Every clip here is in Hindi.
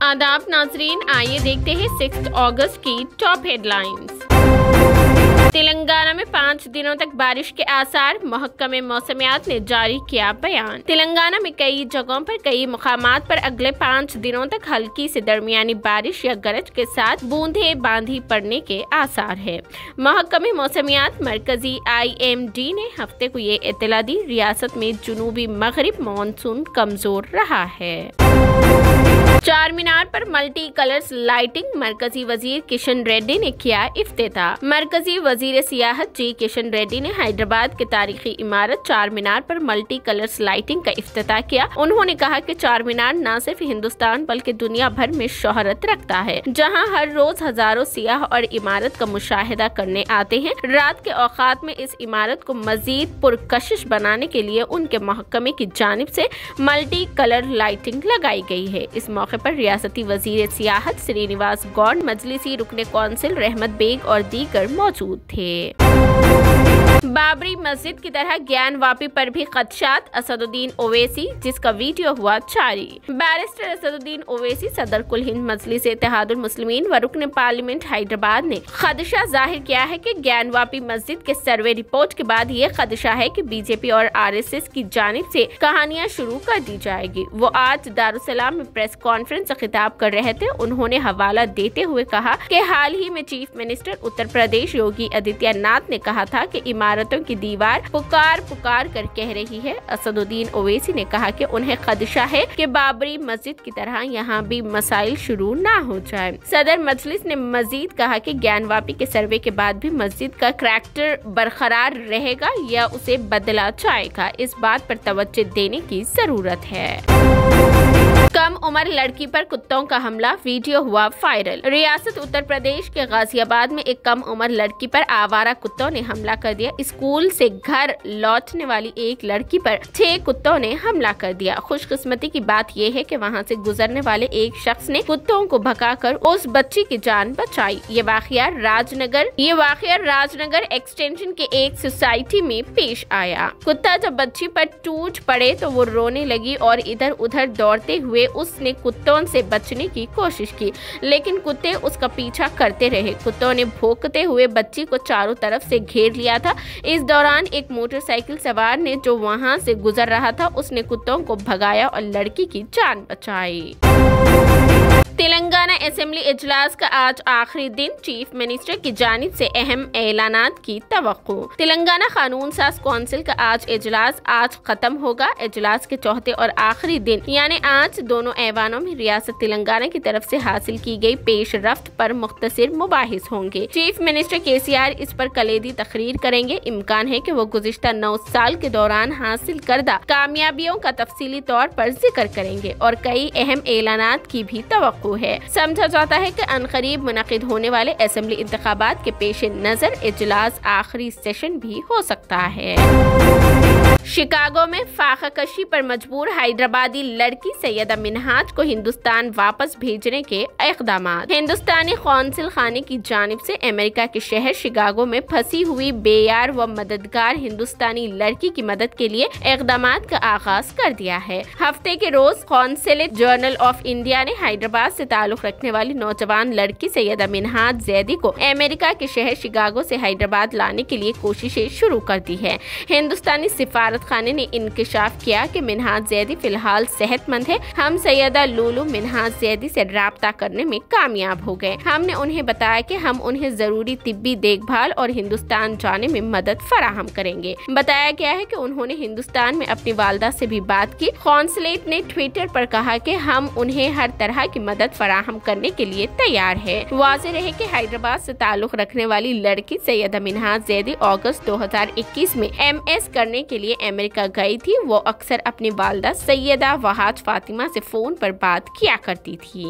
आदाब नाजरीन, आइए देखते हैं 6 अगस्त की टॉप हेडलाइंस। तेलंगाना में 5 दिनों तक बारिश के आसार, महकमे मौसमियात ने जारी किया बयान। तेलंगाना में कई जगहों पर कई मुकामात पर अगले 5 दिनों तक हल्की से दरमियानी बारिश या गरज के साथ बूंदे बांदी पड़ने के आसार है। महकमे मौसमियात मरकजी IMD ने हफ्ते को ये इत्तला दी। रियासत में जुनूबी मगरिब मानसून कमजोर रहा है। चार मीनार पर मल्टी कलर्स लाइटिंग, मरकजी वजीर किशन रेड्डी ने किया इफ्तिताह। मरकजी वजीर सियाहत जी किशन रेड्डी ने हैदराबाद के तारीखी इमारत चार मीनार पर मल्टी कलर्स लाइटिंग का इफ्तिताह किया। उन्होंने कहा कि चार मीनार न सिर्फ हिंदुस्तान बल्कि दुनिया भर में शोहरत रखता है, जहां हर रोज हजारों सियाह और इमारत का मुशाहिदा करने आते हैं। रात के औकात में इस इमारत को मजीद पुरकशिश बनाने के लिए उनके महकमे की जानिब से मल्टी कलर लाइटिंग लगाई गई है। इस मौके पर रियासती वजीर सियाहत श्रीनिवास गौड़, मजलिसी रुकने कौंसिल रहमत बेग और दीगर मौजूद थे। बाबरी मस्जिद की तरह ज्ञानवापी पर भी खदशात, असदुद्दीन ओवैसी जिसका वीडियो हुआ जारी। बैरिस्टर असदुद्दीन ओवैसी सदर कुल हिंद मजलिस इत्तेहादुल मुस्लिमीन व रुकन पार्लियामेंट हैदराबाद ने खदशा जाहिर किया है कि ज्ञानवापी मस्जिद के सर्वे रिपोर्ट के बाद ये खदशा है कि बीजेपी और RSS की जानिब से कहानियां शुरू कर दी जाएगी। वो आज दारुसलाम में प्रेस कॉन्फ्रेंस से खिताब कर रहे थे। उन्होंने हवाला देते हुए कहा कि हाल ही में चीफ मिनिस्टर उत्तर प्रदेश योगी आदित्यनाथ ने कहा था कि इमारतों की दीवार पुकार पुकार कर कह रही है। असदुद्दीन ओवैसी ने कहा कि उन्हें खदशा है कि बाबरी मस्जिद की तरह यहाँ भी मसाइल शुरू ना हो जाए। सदर मजलिस ने मजीद कहा कि ज्ञानवापी के सर्वे के बाद भी मस्जिद का करैक्टर बरकरार रहेगा या उसे बदला जाएगा, इस बात पर तवज्जो देने की जरूरत है। कम उम्र लड़की पर कुत्तों का हमला, वीडियो हुआ वायरल। रियासत उत्तर प्रदेश के गाजियाबाद में एक कम उम्र लड़की पर आवारा कुत्तों ने हमला कर दिया। स्कूल से घर लौटने वाली एक लड़की पर 6 कुत्तों ने हमला कर दिया। खुशकिस्मती की बात यह है कि वहां से गुजरने वाले एक शख्स ने कुत्तों को भगाकर उस बच्ची की जान बचाई। ये वाकया राजनगर एक्सटेंशन के एक सोसाइटी में पेश आया। कुत्ता जब बच्ची पर टूट पड़े तो वो रोने लगी और इधर उधर दौड़ते हुए उसने कुत्तों से बचने की कोशिश की, लेकिन कुत्ते उसका पीछा करते रहे। कुत्तों ने भौंकते हुए बच्ची को चारों तरफ से घेर लिया था। इस दौरान एक मोटरसाइकिल सवार ने जो वहां से गुजर रहा था उसने कुत्तों को भगाया और लड़की की जान बचाई। तेलंगाना असेंबली इजलास का आज आखिरी दिन, चीफ मिनिस्टर की जानिब से अहम ऐलानात की तवक्को। तेलंगाना कानून साज कौंसिल का आज इजलास आज खत्म होगा। इजलास के चौथे और आखिरी दिन यानी आज दोनों ऐवानों में रियासत तेलंगाना की तरफ से हासिल की गई पेशरफ्त पर मुख्तसर मुबाहिस होंगे। चीफ मिनिस्टर KCR इस पर कलीदी तकरीर करेंगे। इम्कान है कि वो गुज़िश्ता 9 साल के दौरान हासिल करदा कामयाबियों का तफसीली तौर पर जिक्र करेंगे और कई अहम ऐलानात की भी तवक्को है। समझा जाता है कि अनकरीब मुनक़िद होने वाले असेंबली इंतखाबात के पेश नजर इजलास आखिरी सेशन भी हो सकता है। शिकागो में फाका कशी पर मजबूर हैदराबादी लड़की सैयदा मिनहाज को हिंदुस्तान वापस भेजने के इक़दाम। हिंदुस्तानी कौंसिल खाने की जानिब से अमेरिका के शहर शिकागो में फंसी हुई बेयार व मददगार हिंदुस्तानी लड़की की मदद के लिए इक़दामात का आगाज कर दिया है। हफ्ते के रोज कौंसिलेट जर्नल ऑफ इंडिया ने हैदराबाद से ताल्लुक रखने वाली नौजवान लड़की सैयदा मिनहाज जैदी को अमेरिका के शहर शिकागो से हैदराबाद लाने के लिए कोशिशें शुरू कर दी है। हिंदुस्तानी सिफारत खाने ने इंकशाफ किया कि मिनहाज जैदी फिलहाल सेहतमंद है। हम सैयदा लूलू मिनहाज जैदी से राब्ता करने में कामयाब हो गए। हमने उन्हें बताया कि हम उन्हें जरूरी तिब्बी देखभाल और हिंदुस्तान जाने में मदद फराहम करेंगे। बताया गया है कि उन्होंने हिंदुस्तान में अपनी वालदा से भी बात की। कौंसलेट ने ट्विटर पर कहा कि हम उन्हें हर तरह की मदद फराहम करने के लिए तैयार है। वाज़ेह रहे कि हैदराबाद से ताल्लुक रखने वाली लड़की सैयदा मिनहाज जैदी अगस्त 2021 में MS करने के लिए अमेरिका गई थी। वो अक्सर अपनी वालदा सैयदा वहाज फातिमा से फोन पर बात किया करती थी।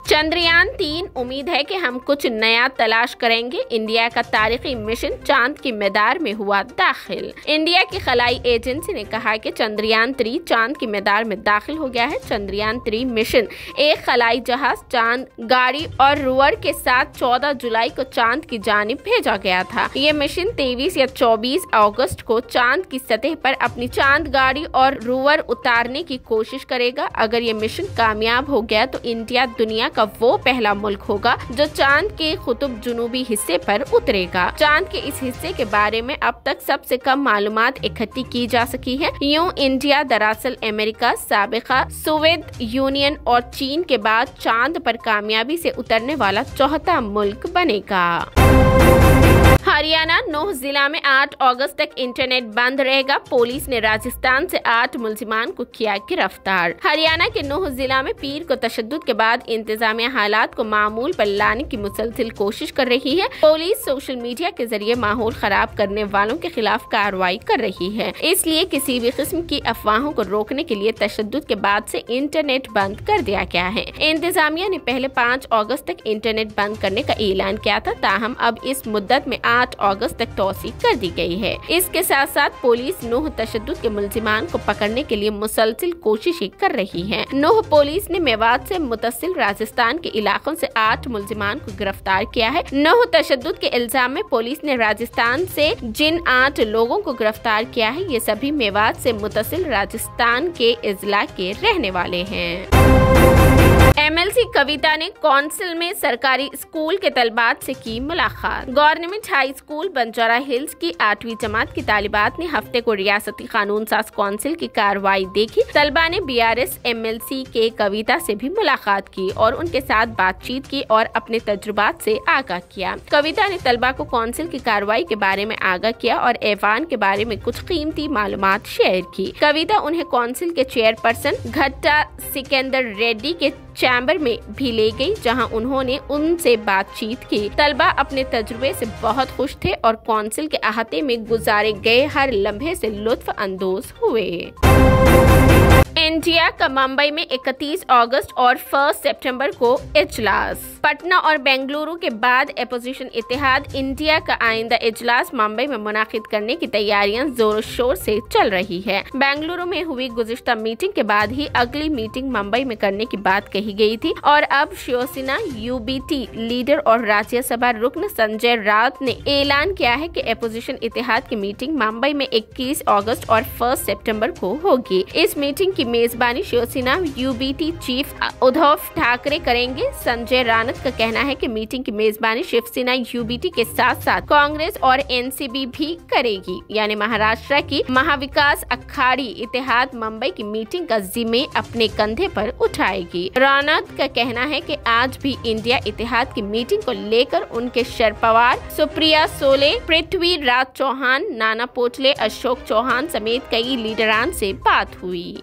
चंद्रयान 3, उम्मीद है कि हम कुछ नया तलाश करेंगे। इंडिया का तारीखी मिशन चांद की मैदार में हुआ दाखिल। इंडिया की खलाई एजेंसी ने कहा कि चंद्रयान 3 चांद की मैदार में दाखिल हो गया है। चंद्रयान 3 मिशन एक खलाई फ्लाई जहाज चांद गाड़ी और रोवर के साथ 14 जुलाई को चांद की जानिब भेजा गया था। ये मिशन 23 या 24 अगस्त को चांद की सतह पर अपनी चांद गाड़ी और रोवर उतारने की कोशिश करेगा। अगर ये मिशन कामयाब हो गया तो इंडिया दुनिया का वो पहला मुल्क होगा जो चांद के कुतुब जुनूबी हिस्से पर उतरेगा। चांद के इस हिस्से के बारे में अब तक सबसे कम मालूमात इकट्ठी की जा सकी है। यूं इंडिया दरअसल अमेरिका, साबिका सोवियत यूनियन और चीन के बाद चांद पर कामयाबी से उतरने वाला चौथा मुल्क बनेगा। हरियाणा नूह जिला में 8 अगस्त तक इंटरनेट बंद रहेगा। पुलिस ने राजस्थान से 8 मुलजिमान को किया गिरफ्तार। हरियाणा के नूह जिला में पीर को तशद्दुद के बाद इंतजामिया हालात को मामूल पर लाने की मुसलसिल कोशिश कर रही है। पुलिस सोशल मीडिया के जरिए माहौल खराब करने वालों के खिलाफ कार्रवाई कर रही है। इसलिए किसी भी किस्म की अफवाहों को रोकने के लिए तशद्दुद के बाद से इंटरनेट बंद कर दिया गया है। इंतजामिया ने पहले 5 अगस्त तक इंटरनेट बंद करने का ऐलान किया था, ताहम अब इस मुद्दत में 8 अगस्त तक तौसीक कर दी गई है। इसके साथ साथ पुलिस नूह तशद्दुद के मुलजिमान को पकड़ने के लिए मुसलसिल कोशिशें कर रही है। नूह पुलिस ने मेवात से मुतसिल राजस्थान के इलाकों से 8 मुलजिमान को गिरफ्तार किया है। नूह तशद्दुद के इल्जाम में पुलिस ने राजस्थान से जिन 8 लोगों को गिरफ्तार किया है, ये सभी मेवात से मुतसिल राजस्थान के इजला के रहने वाले हैं। MLC कविता ने कौंसिल में सरकारी स्कूल के तलबात से की मुलाकात। Government high school Banjara hills की 8वीं जमात की तालिबात ने हफ्ते को रियासती कानून साज कौंसिल की कार्रवाई देखी। तलबा ने BRS MLC के कविता से भी मुलाकात की और उनके साथ बातचीत की और अपने तजुर्बात से आगाह किया। कविता ने तलबा को कौंसिल की कार्रवाई के बारे में आगाह किया और ऐवान के बारे में कुछ कीमती मालूमात शेयर की। कविता उन्हें कौंसिल के चेयरपर्सन घट्टा सिकंदर रेड्डी के चैम्बर में भी ले गई, जहां उन्होंने उनसे बातचीत की। तलबा अपने तजुर्बे से बहुत खुश थे और कौंसिल के अहाते में गुजारे गए हर लम्हे से लुत्फ अंदोज हुए। इंडिया का मुंबई में 31 अगस्त और 1 सितंबर को इजलास। पटना और बेंगलुरु के बाद अपोजिशन इत्तेहाद इंडिया का आइंदा इजलास मुंबई में मुनाकिद करने की तैयारियां जोर शोर से चल रही है। बेंगलुरु में हुई गुज़िश्ता मीटिंग के बाद ही अगली मीटिंग मुंबई में करने की बात कही गई थी और अब शिवसेना UBT लीडर और राज्यसभा रुकन संजय राउत ने ऐलान किया है कि अपोजिशन इत्तेहाद की मीटिंग मुंबई में 21 अगस्त और 1 सितंबर को होगी। इस मीटिंग की मेजबानी शिवसेना UBT चीफ उद्धव ठाकरे करेंगे। संजय राउत का कहना है कि मीटिंग की मेजबानी शिवसेना UBT के साथ साथ कांग्रेस और NCB भी करेगी, यानी महाराष्ट्र की महाविकास अखाड़ी इत्तेहाद मुंबई की मीटिंग का जिम्मे अपने कंधे पर उठाएगी। राउत का कहना है कि आज भी इंडिया इत्तेहाद की मीटिंग को लेकर उनके शरद पवार, सुप्रिया सोले, पृथ्वीराज चौहान, नाना पटोले, अशोक चौहान समेत कई लीडरान से बात हुई।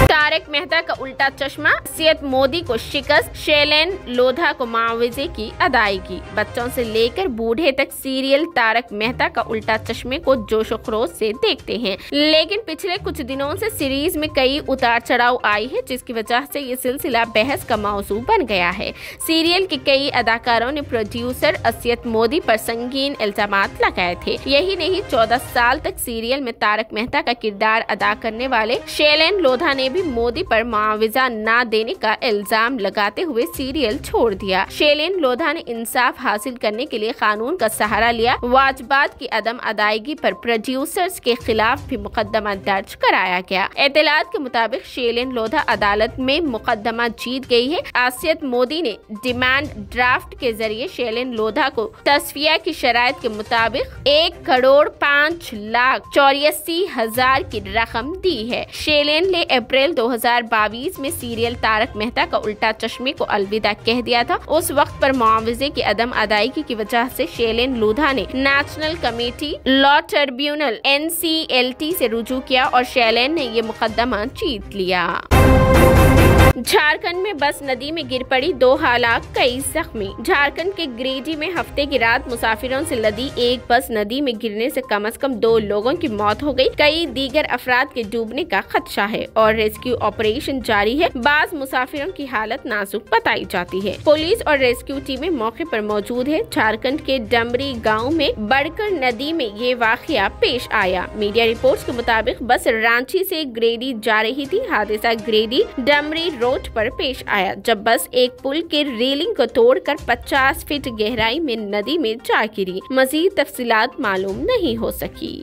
तारक मेहता का उल्टा चश्मा, सीएम मोदी को शिकस्त, शैलेन लोधा को मुआवजे की अदायगी। बच्चों से लेकर बूढ़े तक सीरियल तारक मेहता का उल्टा चश्मे को जोशो खरोश से देखते हैं, लेकिन पिछले कुछ दिनों से सीरीज में कई उतार चढ़ाव आई है, जिसकी वजह से ये सिलसिला बहस का मौजू बन गया है। सीरियल के कई अदाकारों ने प्रोड्यूसर सीएम मोदी पर संगीन इल्जामात लगाए थे। यही नहीं, 14 साल तक सीरियल में तारक मेहता का किरदार अदा करने वाले शैलेन लोधा ने भी मोदी पर मुआवजा न देने का इल्जाम लगाते हुए सीरियल छोड़ दिया। शैलेन लोधा ने इंसाफ हासिल करने के लिए कानून का सहारा लिया। वाजबात की अदम अदायगी पर प्रोड्यूसर्स के खिलाफ भी मुकदमा दर्ज कराया गया। इत्तलात के मुताबिक शैलेन लोधा अदालत में मुकदमा जीत गई है। सीएम मोदी ने डिमांड ड्राफ्ट के जरिए शैलेन लोधा को तस्फिया की शराइत के मुताबिक 1,05,84,000 की रकम दी है। शैलेन ने अप्रैल 2022 में सीरियल तारक मेहता का उल्टा चश्मे को अलविदा कह दिया था। उस वक्त पर मुआवजे की अदम अदायगी की वजह से शैलेन लोधा ने national committee law tribunal NCLT से रुजू किया और शैलेन ने ये मुकदमा जीत लिया। झारखंड में बस नदी में गिर पड़ी, 2 हलाक, कई जख्मी। झारखंड के गिरिडीह में हफ्ते की रात मुसाफिरों से लदी एक बस नदी में गिरने से कम 2 लोगों की मौत हो गई। कई दीगर अफराद के डूबने का खदशा है और रेस्क्यू ऑपरेशन जारी है। बाज मुसाफिरों की हालत नाजुक बताई जाती है। पुलिस और रेस्क्यू टीमें मौके पर मौजूद है। झारखंड के डमरी गाँव में बड़कर नदी में ये वाकया पेश आया। मीडिया रिपोर्ट्स के मुताबिक बस रांची से गिरिडीह जा रही थी। हादसा गिरिडीह डमरी रोड एपिसोड पर पेश आया, जब बस एक पुल के रेलिंग को तोड़कर 50 फीट गहराई में नदी में जा गिरी। मजीद तफसीलात मालूम नहीं हो सकी।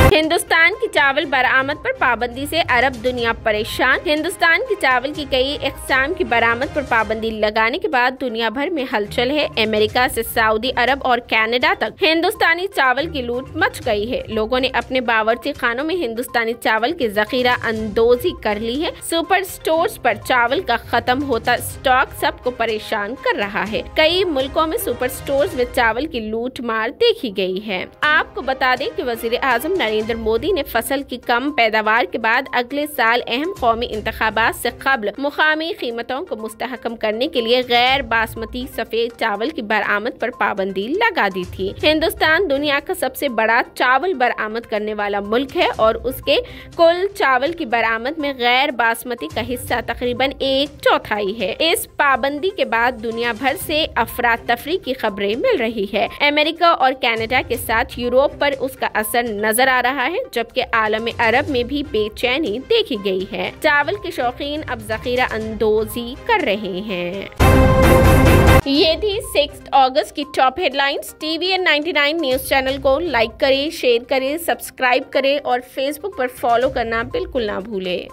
हिंदुस्तान की चावल बरामद पर पाबंदी से अरब दुनिया परेशान। हिंदुस्तान की चावल की कई इक़साम की बरामद पर पाबंदी लगाने के बाद दुनिया भर में हलचल है। अमेरिका से सऊदी अरब और कनाडा तक हिंदुस्तानी चावल की लूट मच गई है। लोगों ने अपने बावर्ची खानों में हिंदुस्तानी चावल की जखीरा अंदोजी कर ली है। सुपर स्टोर्स पर चावल का खत्म होता स्टॉक सबको परेशान कर रहा है। कई मुल्कों में सुपर स्टोर्स में चावल की लूट मार देखी गई है। आपको बता दें कि वज़ीर आज़म नरेंद्र मोदी ने फसल की कम पैदावार के बाद अगले साल अहम कौमी इंतखाबात से कबल मुकामी कीमतों को मुस्तहकम करने के लिए गैर बासमती सफेद चावल की बरामद पर पाबंदी लगा दी थी। हिंदुस्तान दुनिया का सबसे बड़ा चावल बरामद करने वाला मुल्क है और उसके कुल चावल की बरामद में गैर बासमती का हिस्सा तकरीबन 1/4 है। इस पाबंदी के बाद दुनिया भर से अफरा तफरी की खबरें मिल रही है। अमेरिका और कनाडा के साथ यूरोप पर उसका असर नजर आ रहा है, जबकि आलम अरब में भी बेचैनी देखी गई है। चावल के शौकीन अब जखीरा अंदोजी कर रहे हैं। ये थी 6 अगस्त की top headlines. TVN 99 news channel को लाइक करें, शेयर करें, सब्सक्राइब करें और फेसबुक पर फॉलो करना बिल्कुल ना भूलें।